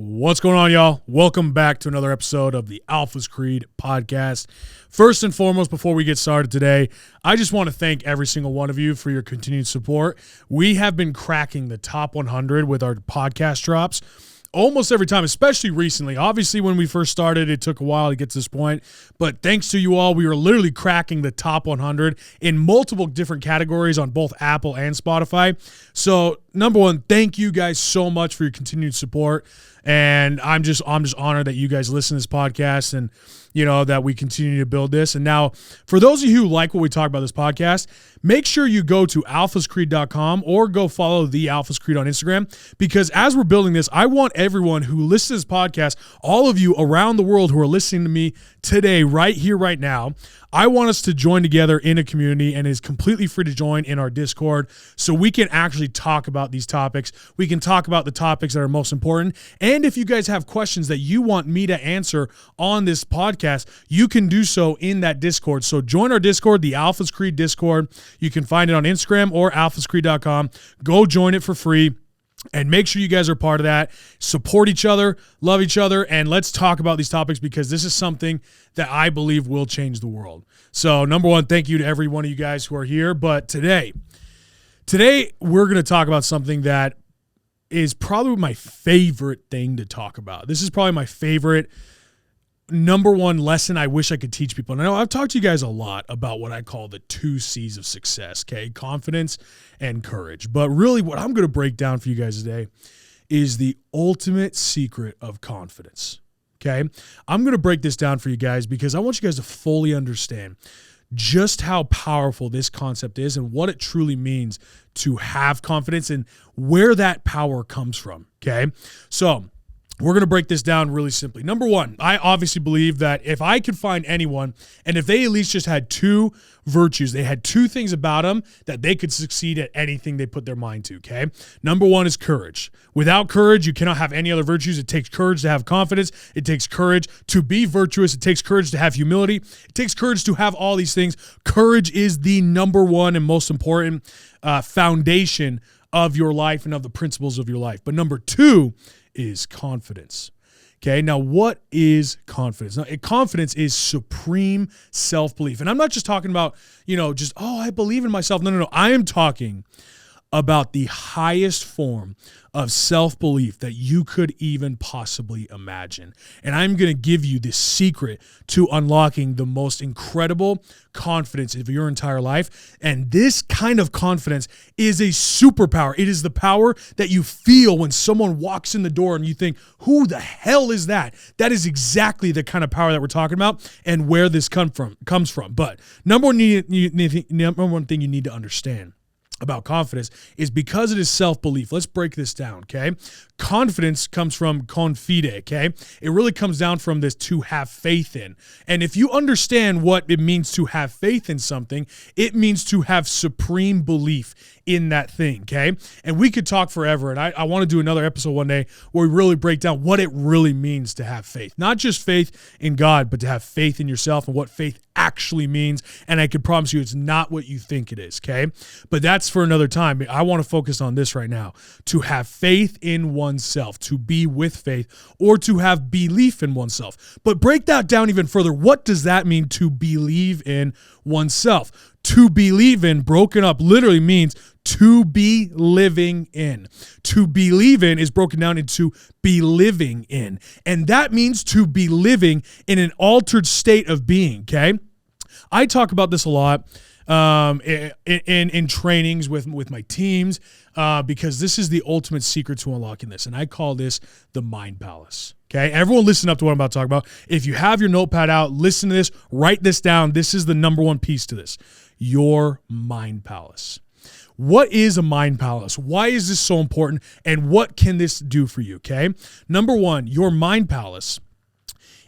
What's going on, y'all? Welcome back to another episode of the Alpha's Creed podcast. First and foremost, before we get started today, I just want to thank every single one of you for your continued support. We have been cracking the top 100 with our podcast drops almost every time, especially recently. Obviously, when we first started, it took a while to get to this point, but thanks to you all, we are literally cracking the top 100 in multiple different categories on both Apple and Spotify. So, number one, thank you guys so much for your continued support, and I'm just honored that you guys listen to this podcast and that we continue to build this. And now, for those of you who like what we talk about this podcast, make sure you go to alphascreed.com or go follow the Alphas Creed on Instagram, because as we're building this, I want everyone who listens to this podcast, all of you around the world who are listening to me today, right here, right now, I want us to join together in a community, and it's completely free to join in our Discord so we can actually talk about these topics. We can talk about the topics that are most important. And if you guys have questions that you want me to answer on this podcast, you can do so in that Discord. So join our Discord, the Alphas Creed Discord. You can find it on Instagram or alphascreed.com. Go join it for free. And make sure you guys are part of that. Support each other, love each other, and let's talk about these topics, because this is something that I believe will change the world. So, number one, thank you to every one of you guys who are here. But today we're going to talk about something that is probably my favorite thing to talk about. This is probably my favorite number one lesson I wish I could teach people. And I know I've talked to you guys a lot about what I call the 2 C's of success, okay? Confidence and courage. But really what I'm going to break down for you guys today is the ultimate secret of confidence, okay? I'm going to break this down for you guys because I want you guys to fully understand just how powerful this concept is and what it truly means to have confidence and where that power comes from, okay? So we're going to break this down really simply. Number one, I obviously believe that if I could find anyone, and if they at least just had 2 virtues, they had 2 things about them that they could succeed at anything they put their mind to, okay? Number one is courage. Without courage, you cannot have any other virtues. It takes courage to have confidence. It takes courage to be virtuous. It takes courage to have humility. It takes courage to have all these things. Courage is the number one and most important foundation of your life and of the principles of your life. But number 2 is confidence. Okay, now what is confidence? Now, confidence is supreme self-belief. And I'm not just talking about, I believe in myself. No. I am talking about the highest form of self-belief that you could even possibly imagine. And I'm going to give you the secret to unlocking the most incredible confidence of your entire life. And this kind of confidence is a superpower. It is the power that you feel when someone walks in the door and you think, who the hell is that? That is exactly the kind of power that we're talking about and where this comes from. But number one thing you need to understand about confidence is because it is self-belief. Let's break this down, okay? Confidence comes from confide, okay? It really comes down from this to have faith in. And if you understand what it means to have faith in something, it means to have supreme belief in that thing, okay? And we could talk forever, and I want to do another episode one day where we really break down what it really means to have faith. Not just faith in God, but to have faith in yourself and what faith actually means. And I can promise you it's not what you think it is, okay? But that's for another time. I want to focus on this right now. To have faith in oneself, to be with faith, or to have belief in oneself. But break that down even further. What does that mean to believe in oneself? To believe in, broken up, literally means to be living in. To believe in is broken down into be living in. And that means to be living in an altered state of being, okay? I talk about this a lot in trainings with my teams because this is the ultimate secret to unlocking this. And I call this the mind palace. Okay, everyone listen up to what I'm about to talk about. If you have your notepad out, listen to this, write this down. This is the number one piece to this. Your mind palace. What is a mind palace? Why is this so important? And what can this do for you, okay? Number one, your mind palace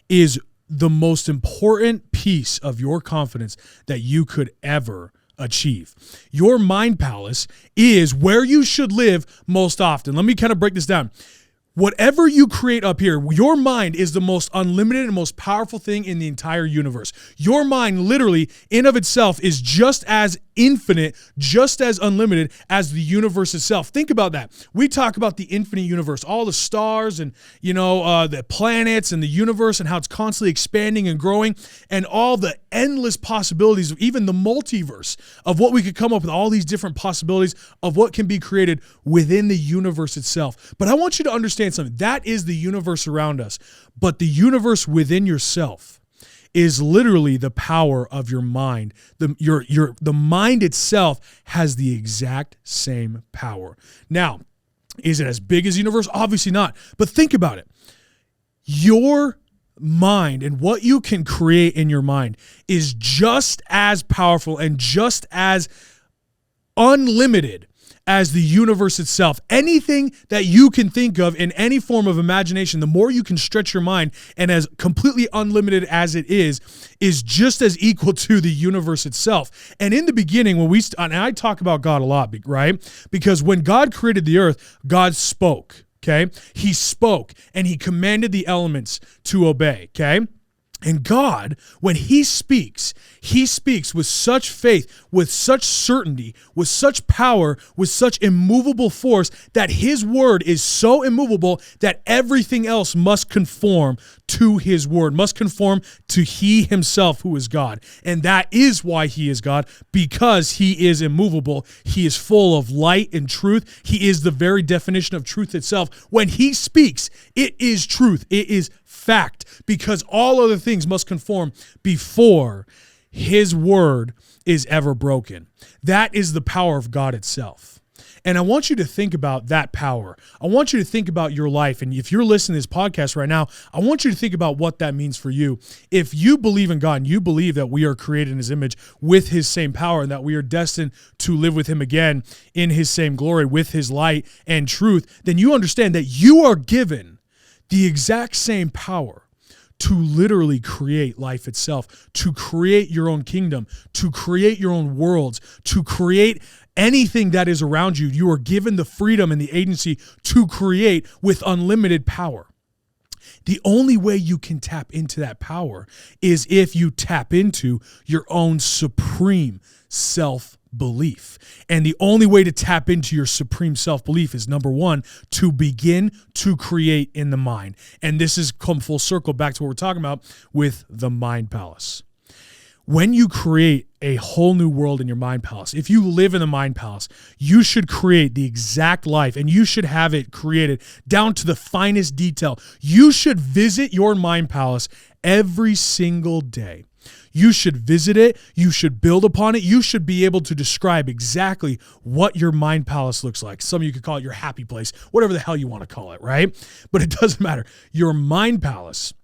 is the most important piece of your confidence that you could ever achieve. Your mind palace is where you should live most often. Let me kind of break this down. Whatever you create up here, your mind is the most unlimited and most powerful thing in the entire universe. Your mind literally in of itself is just as infinite, just as unlimited as the universe itself. Think about that. We talk about the infinite universe, all the stars and, the planets and the universe and how it's constantly expanding and growing, and all the endless possibilities of even the multiverse of what we could come up with, all these different possibilities of what can be created within the universe itself. But I want you to understand something. That is the universe around us. But the universe within yourself is literally the power of your mind. The mind itself has the exact same power. Now, is it as big as the universe? Obviously not. But think about it. Your mind and what you can create in your mind is just as powerful and just as unlimited as the universe itself. Anything that you can think of in any form of imagination, the more you can stretch your mind, and as completely unlimited as it is just as equal to the universe itself. And in the beginning, and I talk about God a lot, right? Because when God created the earth, God spoke, okay? He spoke and he commanded the elements to obey, okay? And God, when he speaks with such faith, with such certainty, with such power, with such immovable force, that his word is so immovable that everything else must conform to his word, must conform to he himself, who is God. And that is why he is God, because he is immovable. He is full of light and truth. He is the very definition of truth itself. When he speaks, it is truth. It is fact, because all other things must conform before his word is ever broken. That is the power of God itself. And I want you to think about that power. I want you to think about your life. And if you're listening to this podcast right now, I want you to think about what that means for you. If you believe in God and you believe that we are created in his image with his same power, and that we are destined to live with him again in his same glory with his light and truth, then you understand that you are given the exact same power to literally create life itself, to create your own kingdom, to create your own worlds, to create anything that is around you. You are given the freedom and the agency to create with unlimited power. The only way you can tap into that power is if you tap into your own supreme self-belief. And the only way to tap into your supreme self-belief is, number one, to begin to create in the mind. And this has come full circle back to what we're talking about with the mind palace. When you create a whole new world in your mind palace, if you live in the mind palace, you should create the exact life, and you should have it created down to the finest detail. You should visit your mind palace every single day. You should visit it. You should build upon it. You should be able to describe exactly what your mind palace looks like. Some of you could call it your happy place, whatever the hell you want to call it, right? But it doesn't matter. Your mind palace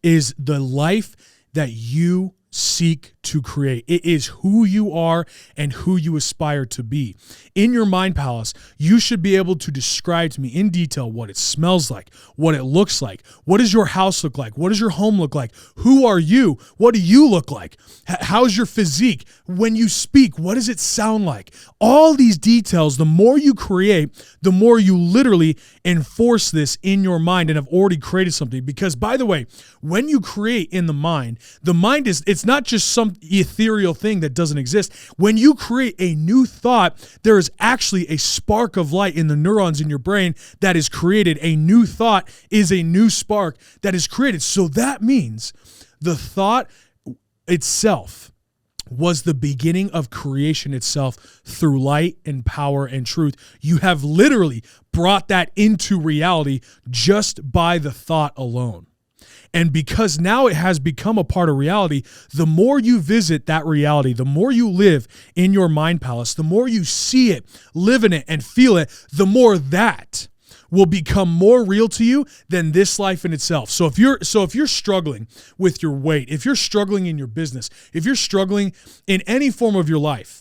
is the life that you seek to create. It is who you are and who you aspire to be. In your mind palace, you should be able to describe to me in detail what it smells like, what it looks like. What does your house look like? What does your home look like? Who are you? What do you look like? How's your physique? When you speak, what does it sound like? All these details, the more you create, the more you literally enforce this in your mind and have already created something. Because, by the way, when you create in the mind is, it's not just some ethereal thing that doesn't exist. When you create a new thought, there is actually a spark of light in the neurons in your brain that is created. A new thought is a new spark that is created. So that means the thought itself was the beginning of creation itself through light and power and truth. You have literally brought that into reality just by the thought alone. And because now it has become a part of reality, the more you visit that reality, the more you live in your mind palace, the more you see it, live in it, and feel it, the more that will become more real to you than this life in itself. So if you're struggling with your weight, if you're struggling in your business, if you're struggling in any form of your life,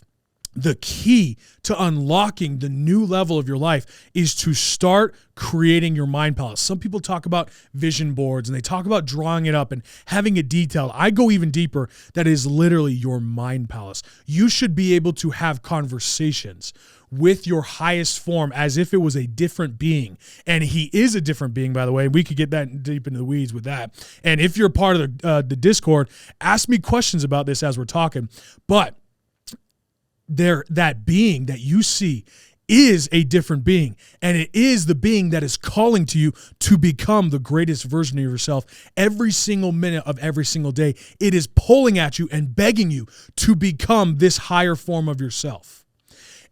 the key to unlocking the new level of your life is to start creating your mind palace. Some people talk about vision boards and they talk about drawing it up and having it detailed. I go even deeper. That is literally your mind palace. You should be able to have conversations with your highest form as if it was a different being. And he is a different being, by the way. We could get that deep into the weeds with that. And if you're part of the Discord, ask me questions about this as we're talking. But that being that you see is a different being, and it is the being that is calling to you to become the greatest version of yourself every single minute of every single day. It is pulling at you and begging you to become this higher form of yourself.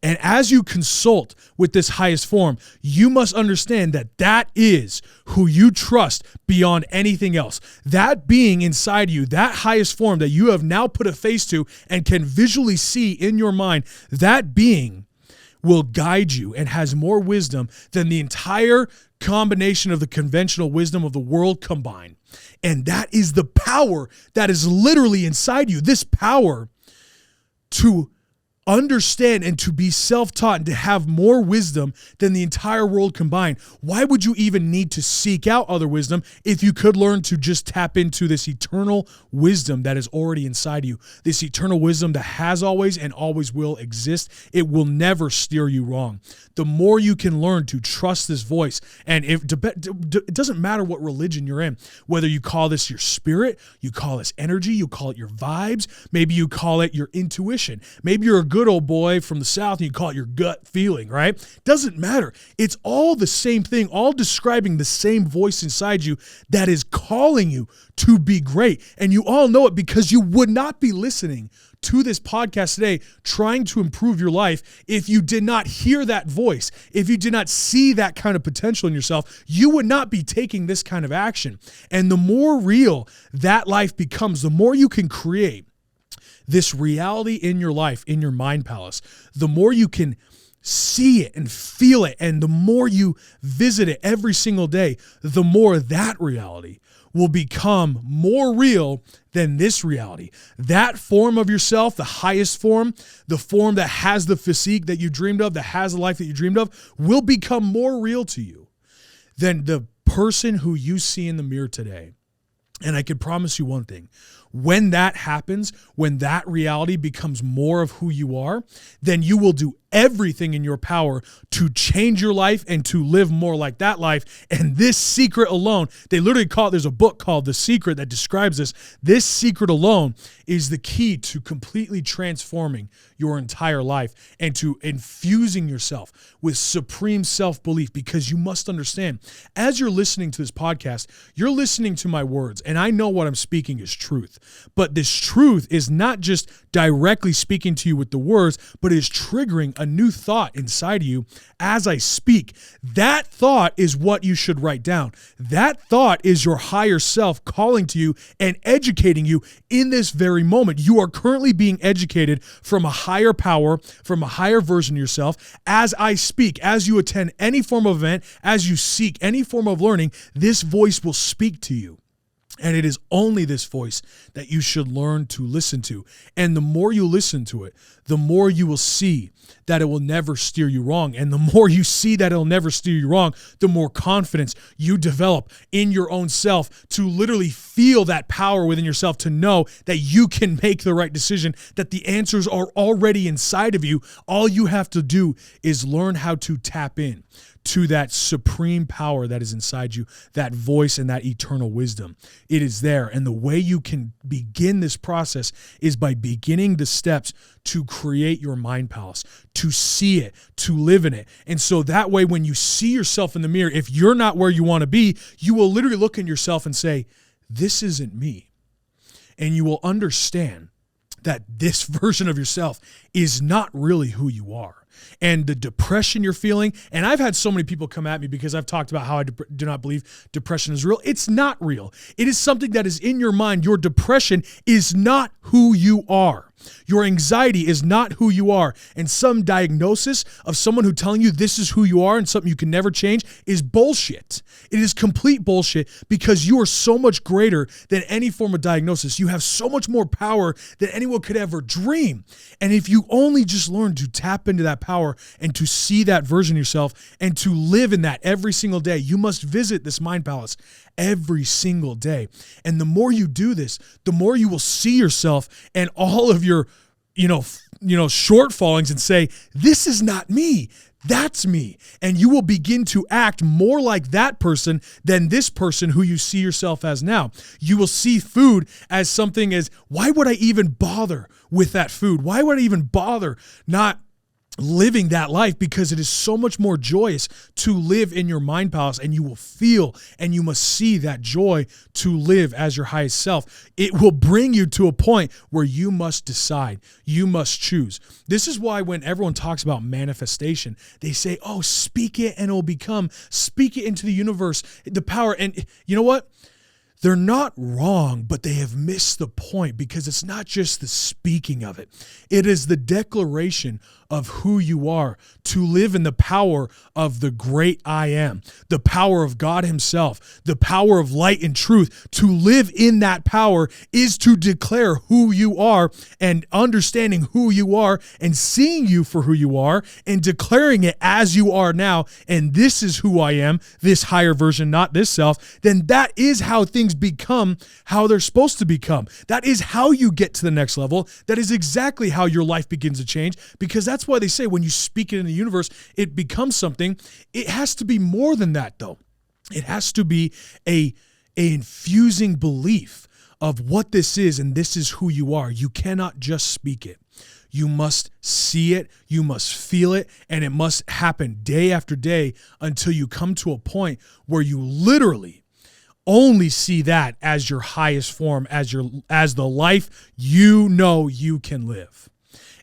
And as you consult with this highest form, you must understand that that is who you trust beyond anything else. That being inside you, that highest form that you have now put a face to and can visually see in your mind, that being will guide you and has more wisdom than the entire combination of the conventional wisdom of the world combined. And that is the power that is literally inside you. This power to understand and to be self-taught and to have more wisdom than the entire world combined. Why would you even need to seek out other wisdom if you could learn to just tap into this eternal wisdom that is already inside you? This eternal wisdom that has always and always will exist. It will never steer you wrong. The more you can learn to trust this voice, and it doesn't matter what religion you're in, whether you call this your spirit, you call this energy, you call it your vibes, maybe you call it your intuition, maybe you're a good old boy from the South and you call it your gut feeling, right? Doesn't matter. It's all the same thing, all describing the same voice inside you that is calling you to be great. And you all know it because you would not be listening to this podcast today trying to improve your life if you did not hear that voice. If you did not see that kind of potential in yourself, you would not be taking this kind of action. And the more real that life becomes, the more you can create this reality in your life, in your mind palace, the more you can see it and feel it, and the more you visit it every single day, the more that reality will become more real than this reality. That form of yourself, the highest form, the form that has the physique that you dreamed of, that has the life that you dreamed of, will become more real to you than the person who you see in the mirror today. And I can promise you one thing. When that happens, when that reality becomes more of who you are, then you will do everything in your power to change your life and to live more like that life. And this secret alone, they literally call it, there's a book called The Secret that describes this. This secret alone is the key to completely transforming your entire life and to infusing yourself with supreme self-belief, because you must understand, as you're listening to this podcast, you're listening to my words, and I know what I'm speaking is truth. But this truth is not just directly speaking to you with the words, but is triggering a new thought inside of you as I speak. That thought is what you should write down. That thought is your higher self calling to you and educating you in this very moment. You are currently being educated from a higher power, from a higher version of yourself. As I speak, as you attend any form of event, as you seek any form of learning, this voice will speak to you. And it is only this voice that you should learn to listen to. And the more you listen to it, the more you will see that it will never steer you wrong. And the more you see that it'll never steer you wrong, the more confidence you develop in your own self to literally feel that power within yourself, to know that you can make the right decision, that the answers are already inside of you. All you have to do is learn how to tap in to that supreme power that is inside you, that voice and that eternal wisdom. It is there. And the way you can begin this process is by beginning the steps to create your mind palace, to see it, to live in it. And so that way, when you see yourself in the mirror, if you're not where you want to be, you will literally look in yourself and say, this isn't me. And you will understand that this version of yourself is not really who you are. And the depression you're feeling, and I've had so many people come at me because I've talked about how I do not believe depression is real. It's not real. It is something that is in your mind. Your depression is not who you are. Your anxiety is not who you are. And some diagnosis of someone who telling you this is who you are and something you can never change is bullshit. It is complete bullshit, because you are so much greater than any form of diagnosis. You have so much more power than anyone could ever dream. And if you only just learn to tap into that power and to see that version of yourself and to live in that every single day, you must visit this mind palace every single day. And the more you do this, the more you will see yourself and all of your, shortfallings and say, this is not me. That's me. And you will begin to act more like that person than this person who you see yourself as now. You will see food as something as, why would I even bother with that food? Why would I even bother not living that life? Because it is so much more joyous to live in your mind palace, and you will feel and you must see that joy to live as your highest self. It will bring you to a point where you must decide, you must choose. This is why when everyone talks about manifestation, they say, oh, speak it and it will become, speak it into the universe, the power. And you know what? They're not wrong, but they have missed the point, because it's not just the speaking of it. It is the declaration of who you are, to live in the power of the great I am, the power of God himself, the power of light and truth. To live in that power is to declare who you are, and understanding who you are and seeing you for who you are and declaring it as you are now. And this is who I am, this higher version, not this self. Then that is how things become how they're supposed to become. That is how you get to the next level. That is exactly how your life begins to change, because that's why they say when you speak it in the universe, it becomes something. It has to be more than that, though. It has to be a infusing belief of what this is, and this is who you are. You cannot just speak it. You must see it, you must feel it, and it must happen day after day until you come to a point where you literally only see that as your highest form, as the life you know you can live.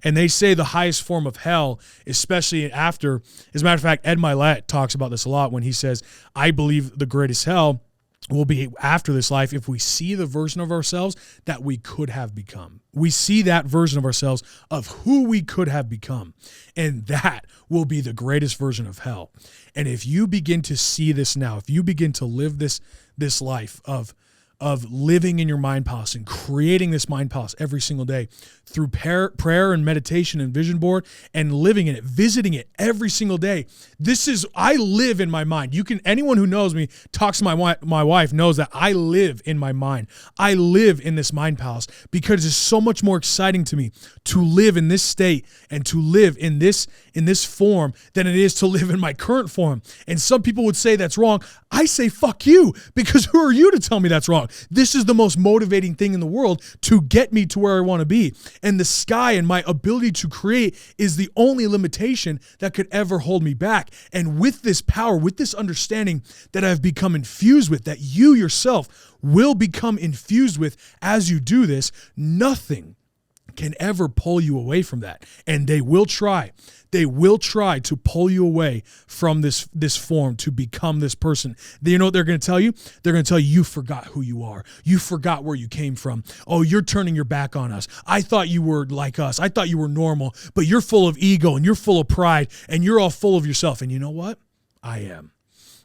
And they say the highest form of hell, especially after, as a matter of fact, Ed Milet talks about this a lot when he says, I believe the greatest hell will be after this life if we see the version of ourselves that we could have become. We see that version of ourselves of who we could have become. And that will be the greatest version of hell. And if you begin to see this now, if you begin to live this life of living in your mind palace and creating this mind palace every single day through prayer and meditation and vision board, and living in it, visiting it every single day. I live in my mind. Anyone who knows me, talks to my wife, knows that I live in my mind. I live in this mind palace because it's so much more exciting to me to live in this state and to live in this form than it is to live in my current form. And some people would say that's wrong. I say, fuck you, because who are you to tell me that's wrong? This is the most motivating thing in the world to get me to where I want to be. And the sky and my ability to create is the only limitation that could ever hold me back. And with this power, with this understanding that I've become infused with, that you yourself will become infused with as you do this, nothing can ever pull you away from that. And they will try. They will try to pull you away from this form to become this person. You know what they're going to tell you? They're going to tell you, you forgot who you are. You forgot where you came from. Oh, you're turning your back on us. I thought you were like us. I thought you were normal, but you're full of ego and you're full of pride and you're all full of yourself. And you know what? I am.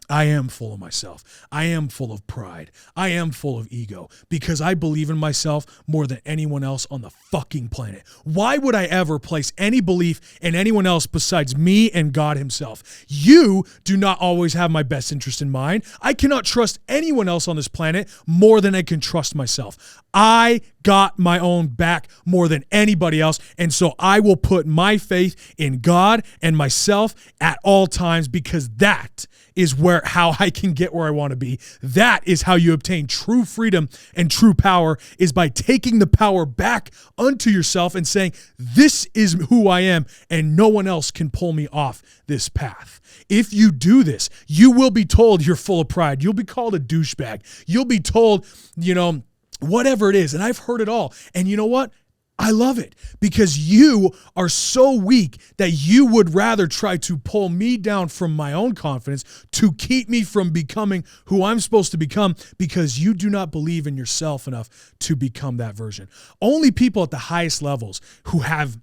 I am full of myself. I am full of pride. I am full of ego because I believe in myself more than anyone else on the fucking planet. Why would I ever place any belief in anyone else besides me and God himself? You do not always have my best interest in mind. I cannot trust anyone else on this planet more than I can trust myself. I got my own back more than anybody else, and so I will put my faith in God and myself at all times, because that is how I can get where I want to be. That is how you obtain true freedom and true power, is by taking the power back unto yourself and saying, this is who I am and no one else can pull me off this path. If you do this, you will be told you're full of pride. You'll be called a douchebag. You'll be told, whatever it is. And I've heard it all. And you know what? I love it, because you are so weak that you would rather try to pull me down from my own confidence to keep me from becoming who I'm supposed to become, because you do not believe in yourself enough to become that version. Only people at the highest levels who have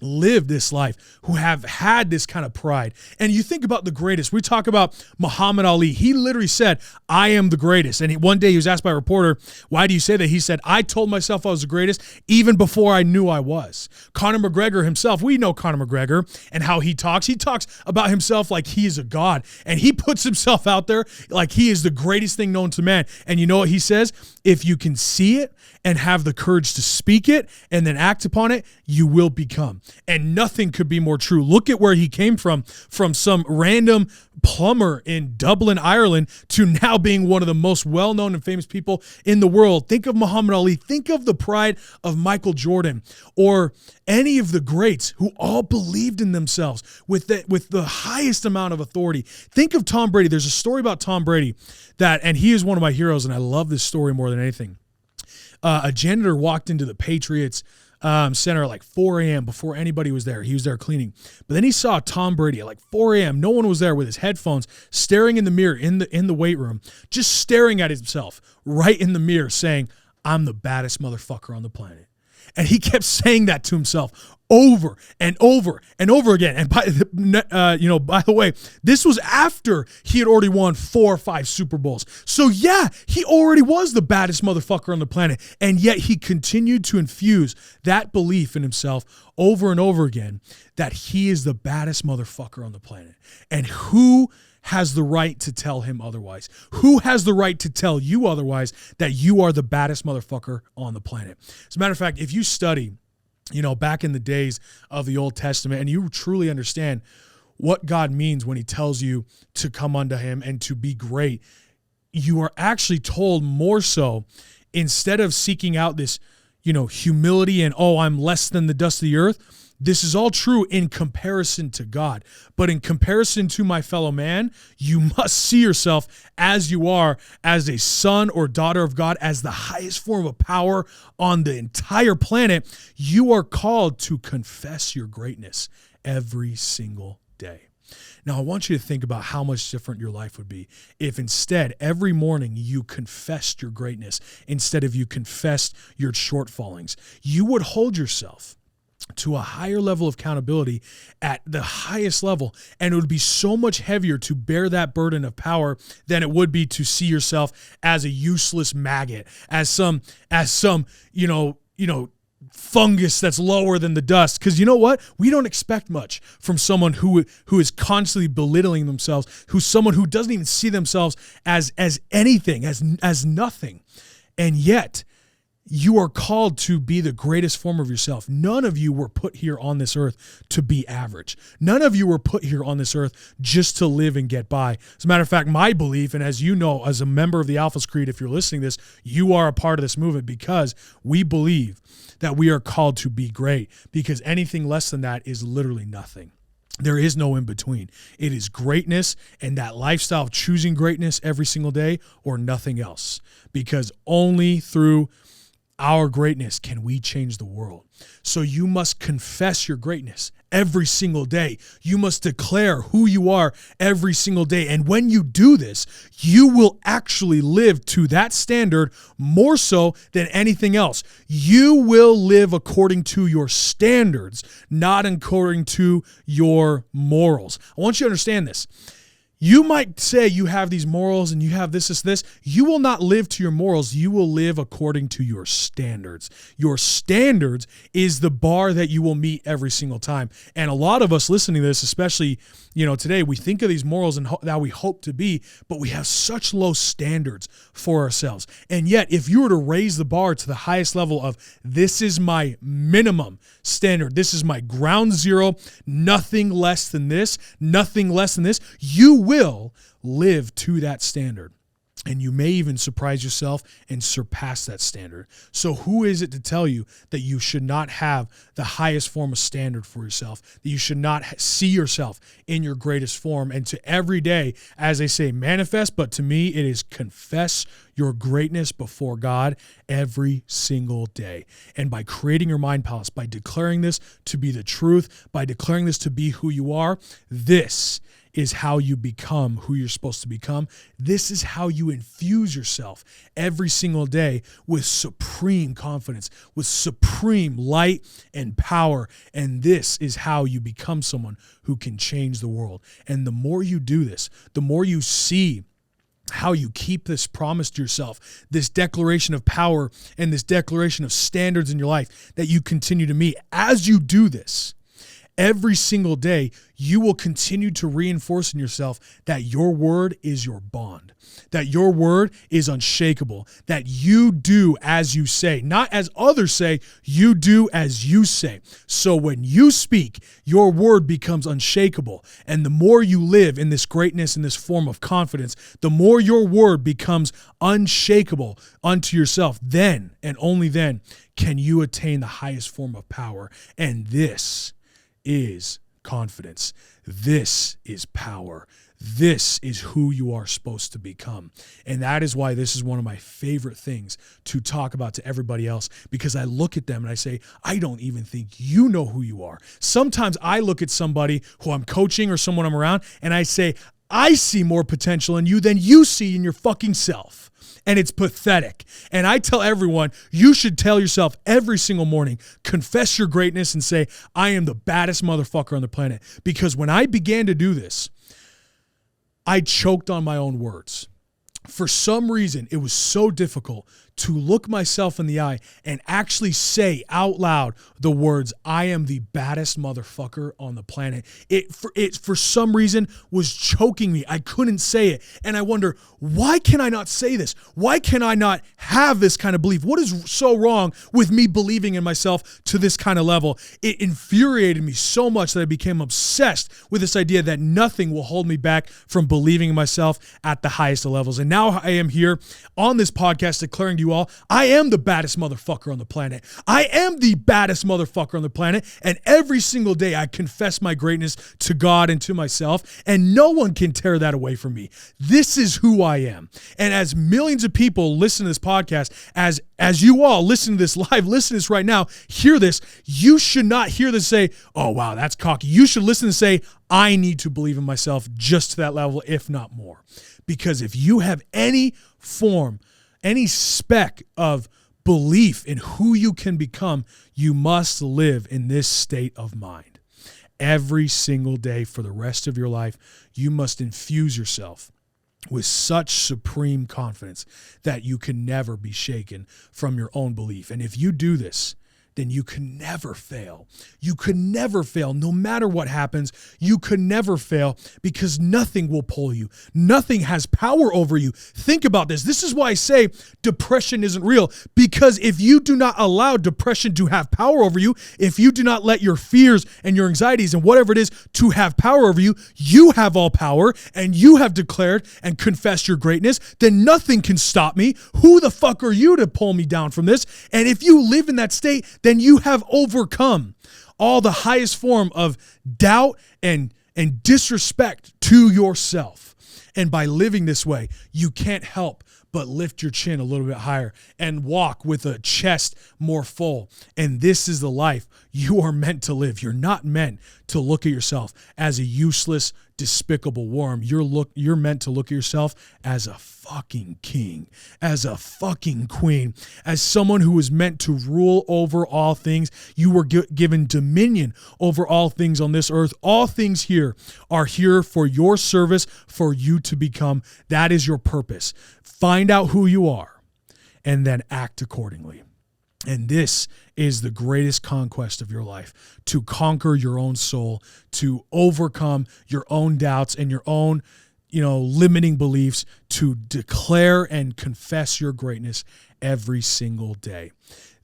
lived this life, who have had this kind of pride. And you think about the greatest. We talk about Muhammad Ali. He literally said, I am the greatest. And one day he was asked by a reporter, why do you say that? He said, I told myself I was the greatest even before I knew I was. Conor McGregor himself, we know Conor McGregor and how he talks. He talks about himself like he is a god. And he puts himself out there like he is the greatest thing known to man. And you know what he says? If you can see it and have the courage to speak it and then act upon it, you will become. And nothing could be more true. Look at where he came from some random plumber in Dublin, Ireland, to now being one of the most well-known and famous people in the world. Think of Muhammad Ali. Think of the pride of Michael Jordan, or any of the greats who all believed in themselves with the highest amount of authority. Think of Tom Brady. There's a story about Tom Brady and he is one of my heroes, and I love this story more than anything. A janitor walked into the Patriots center at like 4 a.m. before anybody was there. He was there cleaning. But then he saw Tom Brady at like 4 a.m. No one was there, with his headphones, staring in the mirror in the weight room, just staring at himself right in the mirror, saying, "I'm the baddest motherfucker on the planet." And he kept saying that to himself over and over and over again. And by the way, this was after he had already won 4 or 5 Super Bowls. So yeah, he already was the baddest motherfucker on the planet. And yet he continued to infuse that belief in himself over and over again, that he is the baddest motherfucker on the planet. And who has the right to tell him otherwise? Who has the right to tell you otherwise, that you are the baddest motherfucker on the planet? As a matter of fact, if you study, back in the days of the Old Testament, and you truly understand what God means when he tells you to come unto him and to be great, you are actually told more so, instead of seeking out this, humility and, oh, I'm less than the dust of the earth. This is all true in comparison to God. But in comparison to my fellow man, you must see yourself as you are, as a son or daughter of God, as the highest form of power on the entire planet. You are called to confess your greatness every single day. Now, I want you to think about how much different your life would be if instead every morning you confessed your greatness instead of you confessed your shortfallings. You would hold yourself to a higher level of accountability at the highest level, and it would be so much heavier to bear that burden of power than it would be to see yourself as a useless maggot, as some fungus that's lower than the dust. Because you know what? We don't expect much from someone who is constantly belittling themselves, who's someone who doesn't even see themselves as anything, as nothing. And yet, you are called to be the greatest form of yourself. None of you were put here on this earth to be average. None of you were put here on this earth just to live and get by. As a matter of fact, my belief, and as you know, as a member of the Alpha's Creed, if you're listening to this, you are a part of this movement, because we believe that we are called to be great, because anything less than that is literally nothing. There is no in between. It is greatness and that lifestyle of choosing greatness every single day, or nothing else, because only through our greatness can we change the world. So you must confess your greatness every single day. You must declare who you are every single day. And when you do this, you will actually live to that standard more so than anything else. You will live according to your standards, not according to your morals. I want you to understand this. You might say you have these morals and you have this. You will not live to your morals. You will live according to your standards. Your standards is the bar that you will meet every single time. And a lot of us listening to this, especially, today, we think of these morals and that we hope to be, but we have such low standards for ourselves. And yet, if you were to raise the bar to the highest level of, this is my minimum standard, this is my ground zero, nothing less than this, you will live to that standard. And you may even surprise yourself and surpass that standard. So who is it to tell you that you should not have the highest form of standard for yourself, that you should not see yourself in your greatest form, and to every day, as they say, manifest, but to me, it is confess your greatness before God every single day. And by creating your mind palace, by declaring this to be the truth, by declaring this to be who you are, this is how you become who you're supposed to become. This is how you infuse yourself every single day with supreme confidence, with supreme light and power. And this is how you become someone who can change the world. And the more you do this, the more you see how you keep this promise to yourself, this declaration of power and this declaration of standards in your life that you continue to meet. As you do this, every single day, you will continue to reinforce in yourself that your word is your bond, that your word is unshakable, that you do as you say, not as others say, you do as you say. So when you speak, your word becomes unshakable. And the more you live in this greatness, in this form of confidence, the more your word becomes unshakable unto yourself. Then and only then can you attain the highest form of power. And this is confidence. This is power. This is who you are supposed to become. And that is why this is one of my favorite things to talk about to everybody else, because I look at them and I say, I don't even think you know who you are. Sometimes I look at somebody who I'm coaching or someone I'm around and I say, I see more potential in you than you see in your fucking self. And it's pathetic. And I tell everyone, you should tell yourself every single morning, confess your greatness and say, I am the baddest motherfucker on the planet. Because when I began to do this, I choked on my own words. For some reason, it was so difficult to look myself in the eye and actually say out loud the words, I am the baddest motherfucker on the planet. It for some reason was choking me. I couldn't say it. And I wonder, why can I not say this? Why can I not have this kind of belief? What is so wrong with me believing in myself to this kind of level? It infuriated me so much that I became obsessed with this idea that nothing will hold me back from believing in myself at the highest of levels. And now I am here on this podcast declaring to you all, I am the baddest motherfucker on the planet. I am the baddest motherfucker on the planet. And every single day I confess my greatness to God and to myself, and no one can tear that away from me. This is who I am. And as millions of people listen to this podcast, as you all listen to this live, listen to this right now, hear this, you should not hear this say, oh, wow, that's cocky. You should listen and say, I need to believe in myself just to that level, if not more. Because if you have any form, any speck of belief in who you can become, you must live in this state of mind. Every single day for the rest of your life, you must infuse yourself with such supreme confidence that you can never be shaken from your own belief. And if you do this, then you can never fail. You can never fail. No matter what happens, you can never fail, because nothing will pull you. Nothing has power over you. Think about this. This is why I say depression isn't real, because if you do not allow depression to have power over you, if you do not let your fears and your anxieties and whatever it is to have power over you, you have all power and you have declared and confessed your greatness, then nothing can stop me. Who the fuck are you to pull me down from this? And if you live in that state, then you have overcome all the highest form of doubt and disrespect to yourself. And by living this way, you can't help but lift your chin a little bit higher and walk with a chest more full. And this is the life you are meant to live. You're not meant to look at yourself as a useless, despicable worm. You're meant to look at yourself as a fucking king, as a fucking queen, as someone who is meant to rule over all things. You were given dominion over all things on this earth. All things here are here for your service, for you to become. That is your purpose. Find out who you are and then act accordingly. And this is the greatest conquest of your life, to conquer your own soul, to overcome your own doubts and your own, limiting beliefs, to declare and confess your greatness every single day.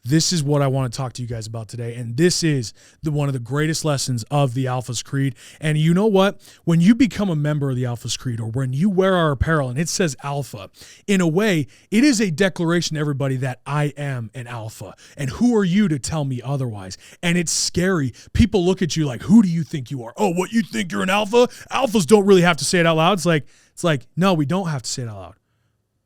This is what I want to talk to you guys about today. And this is one of the greatest lessons of the Alpha's Creed. And you know what? When you become a member of the Alpha's Creed, or when you wear our apparel and it says Alpha, in a way, it is a declaration to everybody that I am an Alpha. And who are you to tell me otherwise? And it's scary. People look at you like, who do you think you are? Oh, what, you think you're an Alpha? Alphas don't really have to say it out loud. It's like, no, we don't have to say it out loud.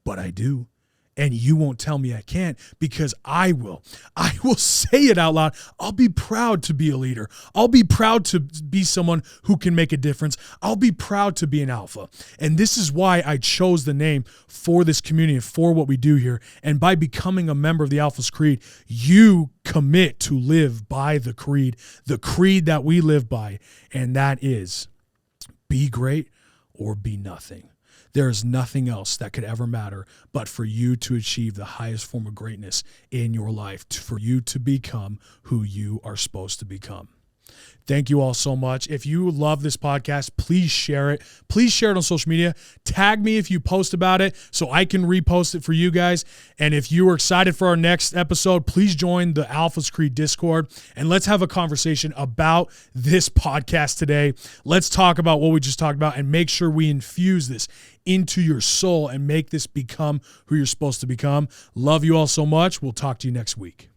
But I do. And you won't tell me I can't, because I will. I will say it out loud. I'll be proud to be a leader. I'll be proud to be someone who can make a difference. I'll be proud to be an alpha. And this is why I chose the name for this community and for what we do here. And by becoming a member of the Alpha's Creed, you commit to live by the creed that we live by. And that is, be great or be nothing. There is nothing else that could ever matter but for you to achieve the highest form of greatness in your life, for you to become who you are supposed to become. Thank you all so much. If you love this podcast, please share it. Please share it on social media. Tag me if you post about it so I can repost it for you guys. And if you are excited for our next episode, please join the Alphas Creed Discord and let's have a conversation about this podcast today. Let's talk about what we just talked about and make sure we infuse this into your soul and make this become who you're supposed to become. Love you all so much. We'll talk to you next week.